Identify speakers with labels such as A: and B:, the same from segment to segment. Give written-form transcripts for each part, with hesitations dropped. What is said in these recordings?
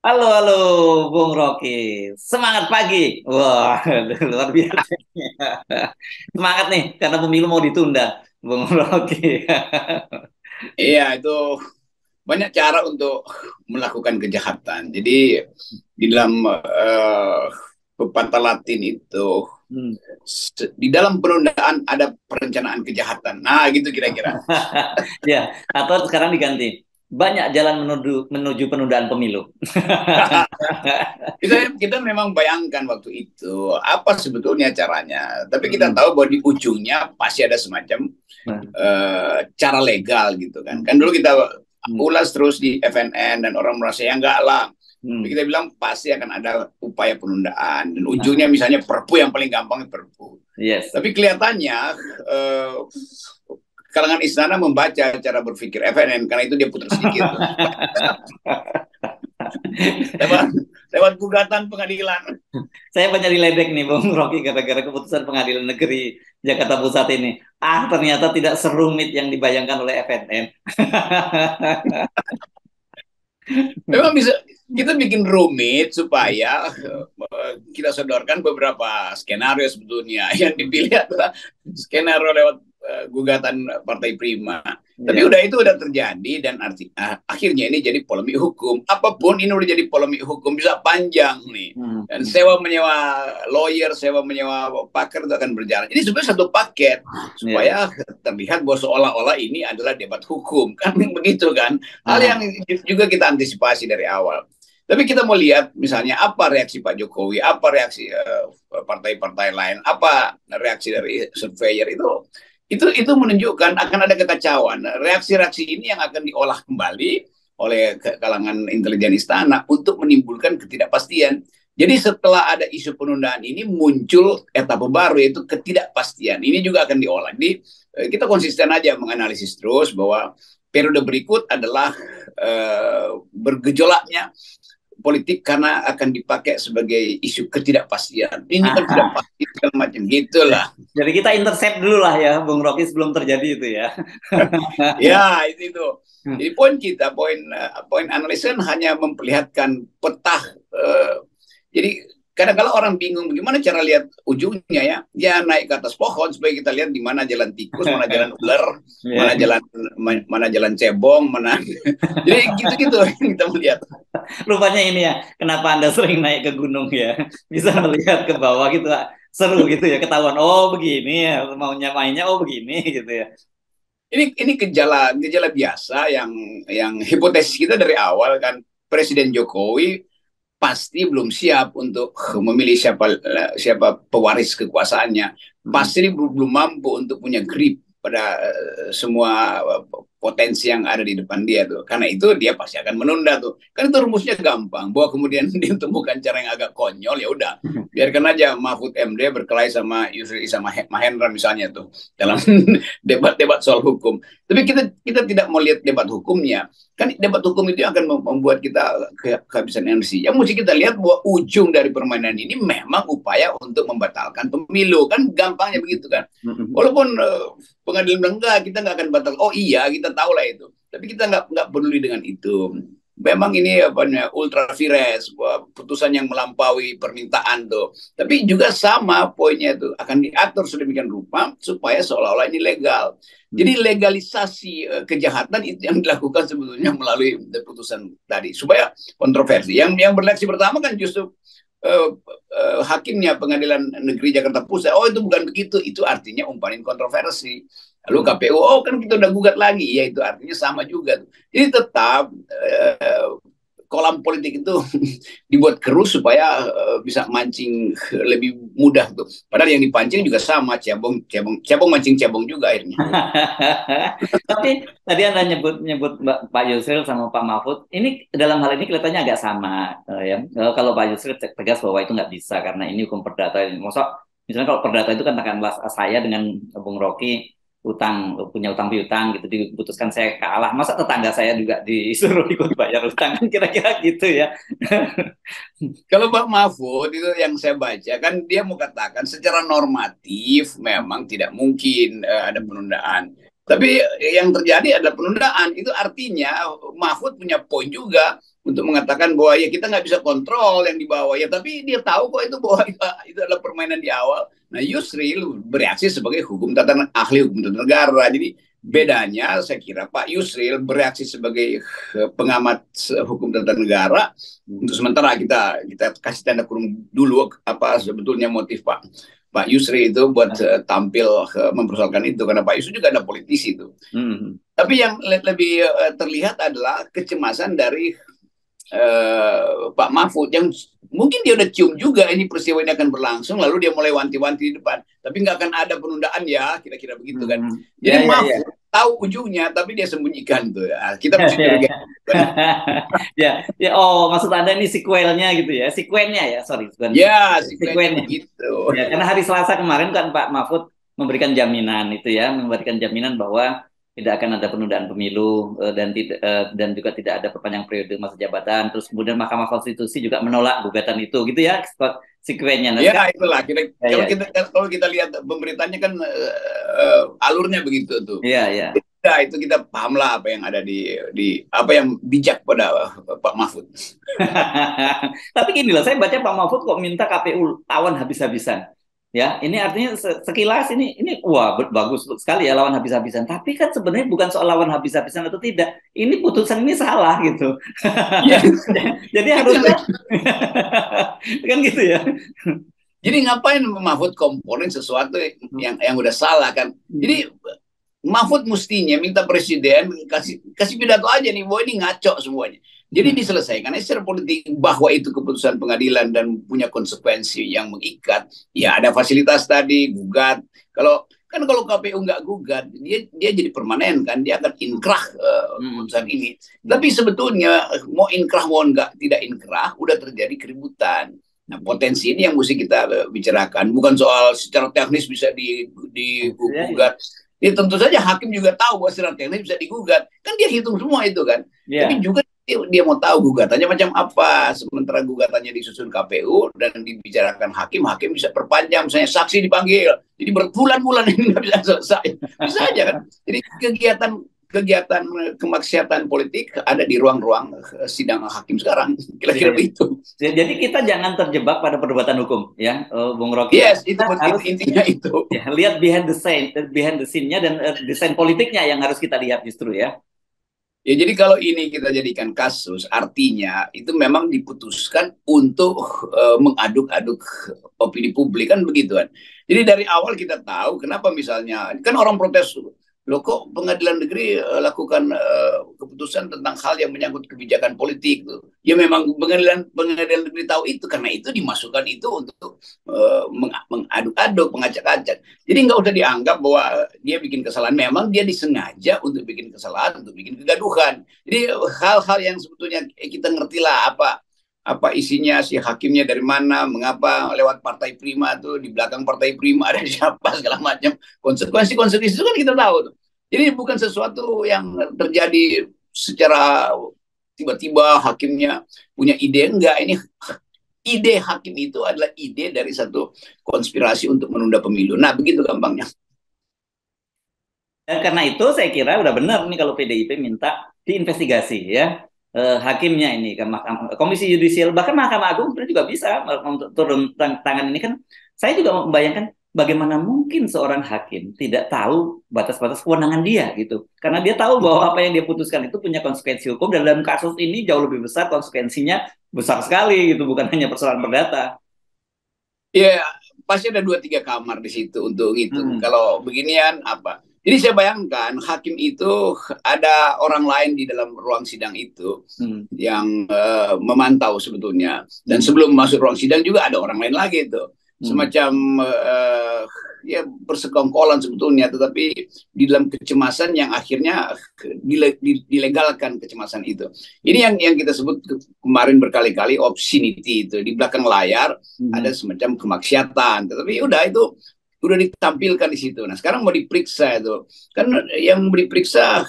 A: Halo, Bung Rocky. Semangat pagi. Wah, luar biasa. Semangat nih, karena pemilu mau ditunda, Bung Rocky.
B: Iya, itu banyak cara untuk melakukan kejahatan. Jadi di dalam pepatah Latin itu,
A: Hmm.
B: di dalam penundaan ada perencanaan kejahatan. Nah, gitu kira-kira.
A: Ya, atau sekarang diganti. Banyak jalan menuju penundaan pemilu.
B: Kita memang bayangkan waktu itu apa sebetulnya caranya. Tapi kita
A: Hmm.
B: tahu bahwa di ujungnya pasti ada semacam
A: Nah,
B: cara legal gitu kan.
A: hmm.
B: Kan dulu kita
A: Hmm.
B: ulas terus di FNN dan orang merasa ya enggak lah. Tapi
A: Hmm.
B: kita bilang pasti akan ada upaya penundaan dan ujungnya
A: Nah,
B: misalnya perpu yang paling gampang perpu.
A: yes.
B: Tapi kelihatannya eh, kalangan istana membaca cara berpikir FNN karena itu dia putar sedikit tuh. lewat lewat gugatan pengadilan.
A: Saya banyak diledek nih, Bung Rocky, gara-gara keputusan Pengadilan Negeri Jakarta Pusat ini. Ah, ternyata tidak serumit yang dibayangkan oleh FNN.
B: Memang bisa kita bikin rumit supaya kita sodorkan beberapa skenario sebetulnya. Yang dipilih adalah skenario lewat gugatan Partai Prima. Tapi
A: Ya.
B: itu udah terjadi dan akhirnya ini jadi polemik hukum. Apapun ini udah jadi polemik hukum bisa panjang nih.
A: Hmm.
B: Dan sewa menyewa lawyer, sewa menyewa pakar itu akan berjalan. Ini sebenarnya satu paket
A: Ya.
B: supaya terlihat bahwa seolah-olah ini adalah debat hukum kan begitu kan. Hal yang
A: Nah,
B: juga kita antisipasi dari awal. Tapi kita mau lihat misalnya apa reaksi Pak Jokowi, apa reaksi partai-partai lain, apa reaksi dari surveyor itu menunjukkan akan ada kekacauan. Reaksi-reaksi ini yang akan diolah kembali oleh kalangan intelijen istana untuk menimbulkan ketidakpastian. Jadi setelah ada isu penundaan ini muncul etapa baru yaitu ketidakpastian. Ini juga akan diolah. Jadi kita konsisten aja menganalisis terus bahwa periode berikut adalah bergejolaknya politik karena akan dipakai sebagai isu ketidakpastian. Ini kan tidak
A: ah,
B: pasti segala macam gitulah.
A: jadi kita intercept dulu lah ya, Bung Rocky, sebelum terjadi itu ya.
B: Ya, itu. Jadi poin kita, poin analis kan hanya memperlihatkan peta. Jadi kadang-kadang orang bingung bagaimana cara lihat ujungnya ya. Dia naik ke atas pohon supaya kita lihat di mana jalan tikus, mana jalan ular,
A: Ya.
B: mana jalan mana jalan cebong, mana. Jadi gitu-gitu kita melihat.
A: Rupanya ini ya, kenapa Anda sering naik ke gunung ya? Bisa melihat ke bawah gitu, seru gitu ya, ketahuan. Oh begini ya, maunya mainnya, oh begini gitu ya.
B: Ini gejala biasa yang hipotesis kita dari awal kan Presiden Jokowi pasti belum siap untuk memilih siapa siapa pewaris kekuasaannya.
A: Hmm.
B: Pasti belum mampu untuk punya grip pada semua potensi yang ada di depan dia tuh. Karena itu dia pasti akan menunda tuh. Kan itu rumusnya gampang. Bahwa kemudian dia temukan cara yang agak konyol ya udah. Biarkan aja Mahfud MD berkelahi sama Yusril sama Mahendra misalnya tuh dalam debat-debat soal hukum. Tapi kita tidak mau lihat debat hukumnya. Kan debat hukum itu akan membuat kita kehabisan energi. Yang mesti kita lihat bahwa ujung dari permainan ini memang upaya untuk membatalkan pemilu. Kan gampangnya begitu kan. Walaupun pengadilan bilang enggak, kita nggak akan batal. Oh iya, kita tahu lah itu. Tapi kita nggak peduli dengan itu. Memang ini apa namanya ultra vires, putusan yang melampaui permintaan tuh. Tapi juga sama poinnya itu akan diatur sedemikian rupa supaya seolah-olah ini legal. Jadi legalisasi kejahatan itu yang dilakukan sebetulnya melalui putusan tadi supaya kontroversi. Yang bereaksi pertama kan justru hakimnya Pengadilan Negeri Jakarta Pusat. Oh itu bukan begitu, itu artinya umpanin kontroversi. Lalu KPU, oh kan kita udah gugat lagi, ya itu artinya sama juga. Jadi tetap kolam politik itu dibuat keruh supaya bisa mancing lebih mudah tuh. Padahal yang dipancing juga sama, cebong, cebong, cebong mancing cebong juga akhirnya.
A: Tapi tadi Anda nyebut Pak Yusril sama Pak Mahfud, ini dalam hal ini kelihatannya agak sama ya. Kalau Pak Yusril tegas bahwa itu nggak bisa karena ini hukum perdata. Maksud, misalnya kalau perdata itu kan katakanlah saya dengan Bung Rocky punya utang piutang gitu diputuskan saya kalah, masa tetangga saya juga disuruh ikut bayar utang kan kira-kira gitu ya.
B: Kalau Pak Mahfud itu yang saya baca kan dia mau katakan secara normatif memang tidak mungkin ada penundaan. Tapi yang terjadi adalah penundaan. Itu artinya Mahfud punya poin juga untuk mengatakan bahwa ya kita nggak bisa kontrol yang di bawah ya, tapi dia tahu kok itu bahwa itu adalah permainan di awal. Nah, Yusril bereaksi sebagai ahli hukum tata negara. Jadi bedanya saya kira Pak Yusril bereaksi sebagai pengamat hukum tata negara. Untuk sementara kita kasih tanda kurung dulu apa sebetulnya motif Pak Yusri itu buat tampil mempersoalkan itu, karena Pak Yusri juga ada politisi itu. Tapi yang lebih terlihat adalah kecemasan dari Pak Mahfud yang mungkin dia udah cium juga ini peristiwa ini akan berlangsung, lalu dia mulai wanti-wanti di depan, tapi nggak akan ada penundaan ya, kira-kira begitu kan. Jadi Mahfud tahu ujungnya, tapi dia sembunyikan tuh ya. Kita mesti curiga.
A: Oh, maksud Anda ini sequelnya gitu ya, sequennya ya, sorry.
B: Ya, sequennya gitu.
A: Ya, karena hari Selasa kemarin kan Pak Mahfud memberikan jaminan itu ya, memberikan jaminan bahwa tidak akan ada penundaan pemilu dan juga tidak ada perpanjang periode masa jabatan. Terus kemudian Mahkamah Konstitusi juga menolak gugatan itu, gitu ya, sequennya.
B: Ya, itulah. Kalau kita lihat pemberitanya kan alurnya begitu tuh.
A: Iya.
B: Nah, itu kita pahamlah apa yang ada di apa yang bijak pada Pak Mahfud.
A: Tapi gini loh, saya baca Pak Mahfud kok minta KPU lawan habis-habisan. Ya, ini artinya sekilas ini wah bagus sekali ya lawan habis-habisan. Tapi kan sebenarnya bukan soal lawan habis-habisan atau tidak. Ini putusan ini salah gitu.
B: Ya.
A: Jadi harusnya kan gitu ya.
B: Jadi ngapain Mahfud komponen sesuatu yang udah salah kan? Jadi Mahfud mestinya minta presiden kasih pidato aja nih, bahwa ini ngaco semuanya. Jadi diselesaikan secara politik bahwa itu keputusan pengadilan dan punya konsekuensi yang mengikat. Ya ada fasilitas tadi gugat. Kalau KPU nggak gugat, dia jadi permanen kan, dia akan inkrah keputusan ini. Tapi sebetulnya mau inkrah mau tidak inkrah, udah terjadi keributan. Nah, potensi ini yang mesti kita bicarakan, bukan soal secara teknis bisa digugat. Ya tentu saja hakim juga tahu bahwa secara teknis bisa digugat, kan dia hitung semua itu kan. Tapi juga dia mau tahu gugatannya macam apa. Sementara gugatannya disusun KPU dan dibicarakan hakim bisa perpanjang, misalnya saksi dipanggil, jadi berbulan-bulan ini nggak bisa selesai. Bisa aja kan. Jadi kegiatan kemaksiatan politik ada di ruang-ruang sidang hakim sekarang, kira-kira begitu.
A: Jadi kita jangan terjebak pada perdebatan hukum, ya, Bung Rocky.
B: Yes, itu harus intinya itu.
A: Ya, lihat behind the scene-nya dan desain politiknya yang harus kita lihat justru ya.
B: Ya, jadi kalau ini kita jadikan kasus, artinya itu memang diputuskan untuk mengaduk-aduk opini publik kan begitu kan. Jadi dari awal kita tahu kenapa misalnya kan orang protes, loh kok pengadilan negeri lakukan keputusan tentang hal yang menyangkut kebijakan politik tuh. Ya memang pengadilan negeri tahu itu, karena itu dimasukkan itu untuk mengaduk-aduk, mengacak-acak. Jadi nggak usah dianggap bahwa dia bikin kesalahan. Memang dia disengaja untuk bikin kesalahan, untuk bikin kegaduhan. Jadi hal-hal yang sebetulnya kita ngertilah apa isinya, si hakimnya dari mana, mengapa lewat partai prima tuh, di belakang partai prima ada siapa, segala macam. Konsekuensi itu kan kita tahu tuh. Jadi bukan sesuatu yang terjadi secara tiba-tiba hakimnya punya ide, enggak. Ini ide hakim itu adalah ide dari satu konspirasi untuk menunda pemilu. Nah, begitu gampangnya.
A: Dan karena itu saya kira udah benar nih kalau PDIP minta diinvestigasi ya. Hakimnya ini ke Komisi Yudisial, bahkan Mahkamah Agung juga bisa untuk turun tangan ini kan. Saya juga membayangkan bagaimana mungkin seorang hakim tidak tahu batas-batas kewenangan dia gitu, karena dia tahu bahwa apa yang dia putuskan itu punya konsekuensi hukum, dan dalam kasus ini jauh lebih besar, konsekuensinya besar sekali gitu, bukan hanya persoalan perdata.
B: Ya pasti ada 2-3 kamar di situ untuk itu. Kalau beginian apa? Jadi saya bayangkan hakim itu ada orang lain di dalam ruang sidang itu yang memantau sebetulnya. Dan sebelum masuk ruang sidang juga ada orang lain lagi itu. Semacam ya bersekongkolan sebetulnya, tetapi di dalam kecemasan yang akhirnya dilegalkan kecemasan itu. Ini yang kita sebut kemarin berkali-kali obscenity itu. Di belakang layar ada semacam kemaksiatan. Tetapi udah itu udah ditampilkan di situ. Nah, sekarang mau diperiksa itu. Kan yang diperiksa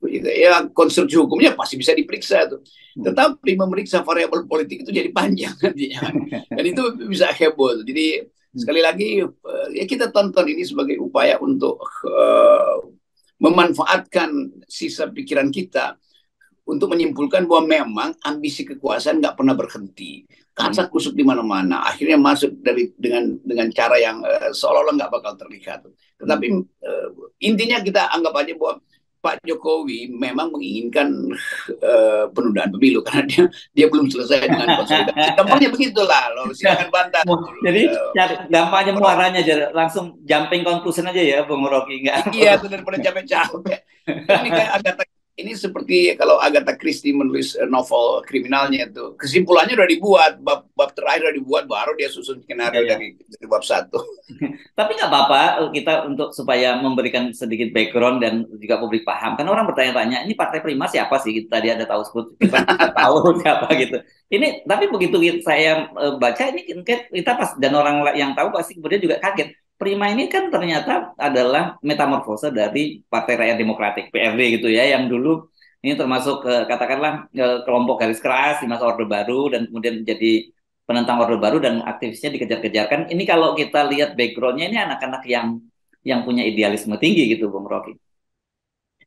B: ya konstruksi hukumnya pasti bisa diperiksa itu. Tetapi memeriksa variabel politik itu jadi panjang nantinya. Dan itu bisa heboh. Jadi sekali lagi ya kita tonton ini sebagai upaya untuk memanfaatkan sisa pikiran kita untuk menyimpulkan bahwa memang ambisi kekuasaan nggak pernah berhenti, kasak kusuk di mana-mana. Akhirnya masuk dengan cara yang seolah-olah nggak bakal terlihat. Tetapi intinya kita anggap aja bahwa Pak Jokowi memang menginginkan penundaan pemilu karena dia belum selesai dengan konsolidasi. Gampangnya begitulah, loh. Silakan bantah.
A: Jadi gampangnya muaranya aja, langsung jumping conclusion aja ya, Bung Rocky.
B: Iya, itu daripada capek-capek. Ini kayak ini seperti kalau Agatha Christie menulis novel kriminalnya itu, kesimpulannya udah dibuat, bab terakhir udah dibuat, baru dia susun skenario dari bab 1.
A: Tapi nggak apa-apa kita untuk supaya memberikan sedikit background dan juga publik paham. Karena orang bertanya-tanya, ini Partai Prima siapa sih? Tadi ada tahu sebut, kita tahu siapa gitu. Ini tapi begitu saya baca ini kita pas dan orang yang tahu pasti kemudian juga kaget. Prima ini kan ternyata adalah metamorfose dari Partai Rakyat Demokratik (PRD) gitu ya, yang dulu ini termasuk katakanlah kelompok garis keras di masa Orde Baru dan kemudian menjadi penentang Orde Baru dan aktivisnya dikejar-kejarkan. Ini kalau kita lihat backgroundnya ini anak-anak yang punya idealisme tinggi gitu, Bung Rocky.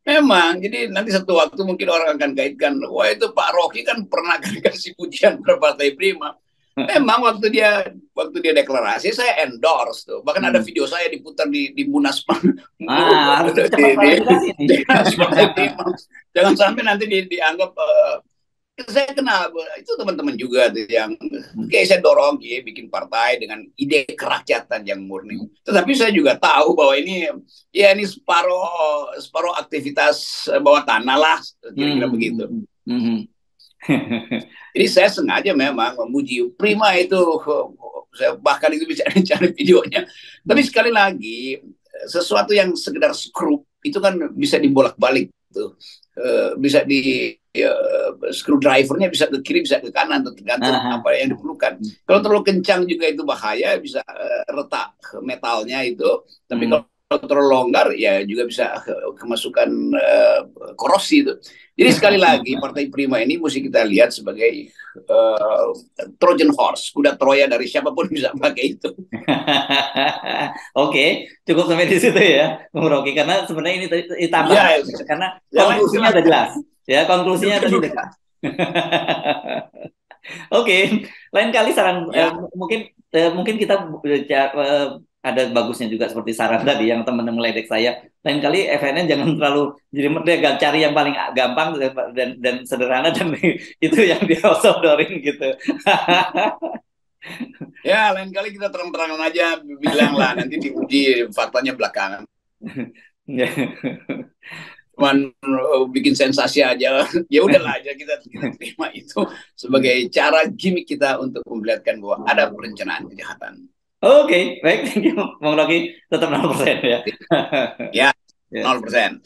B: Memang, jadi nanti satu waktu mungkin orang akan kaitkan, wah itu Pak Rocky kan pernah kasih pujian ke Partai Prima. Memang waktu dia deklarasi saya endorse tuh, bahkan ada video saya diputar di Munas jangan sampai nanti dianggap saya kenal itu teman-teman juga tuh yang kayak saya dorong ya bikin partai dengan ide kerakyatan yang murni. Tetapi saya juga tahu bahwa ini separuh aktivitas bawah tanah lah, kira-kira begitu. Jadi saya sengaja memang memuji Prima itu, saya bahkan itu bisa cari videonya. Tapi sekali lagi, sesuatu yang sekedar skrup itu kan bisa dibolak-balik tuh. Bisa screwdrivernya bisa ke kiri, bisa ke kanan, tergantung apa yang diperlukan. Kalau terlalu kencang juga itu bahaya, bisa retak metalnya itu. Tapi kalau terlalu longgar ya juga bisa kemasukan korosi itu. Jadi sekali lagi Partai Prima ini mesti kita lihat sebagai Trojan horse, kuda Troya dari siapapun bisa pakai itu.
A: Oke, cukup sampai di situ ya, Bung Rocky. Karena sebenarnya ini ditambah karena konklusinya udah jelas. Ya, konklusinya tadi udah jelas. Oke, lain kali saran mungkin kita ada bagusnya juga seperti saran tadi yang teman meledek saya. Lain kali FNN jangan terlalu jadi merdeka, cari yang paling gampang dan sederhana dan itu yang diosodorin gitu.
B: Ya, lain kali kita terang-terangan aja bilang lah, nanti diuji faktanya belakangan. Cuman bikin sensasi aja, ya udahlah aja kita terima itu sebagai cara gimmick kita untuk memperlihatkan bahwa ada perencanaan kejahatan.
A: Oke, baik, thank you, Bung Rocky, tetap 0% ya.
B: Ya, 0%.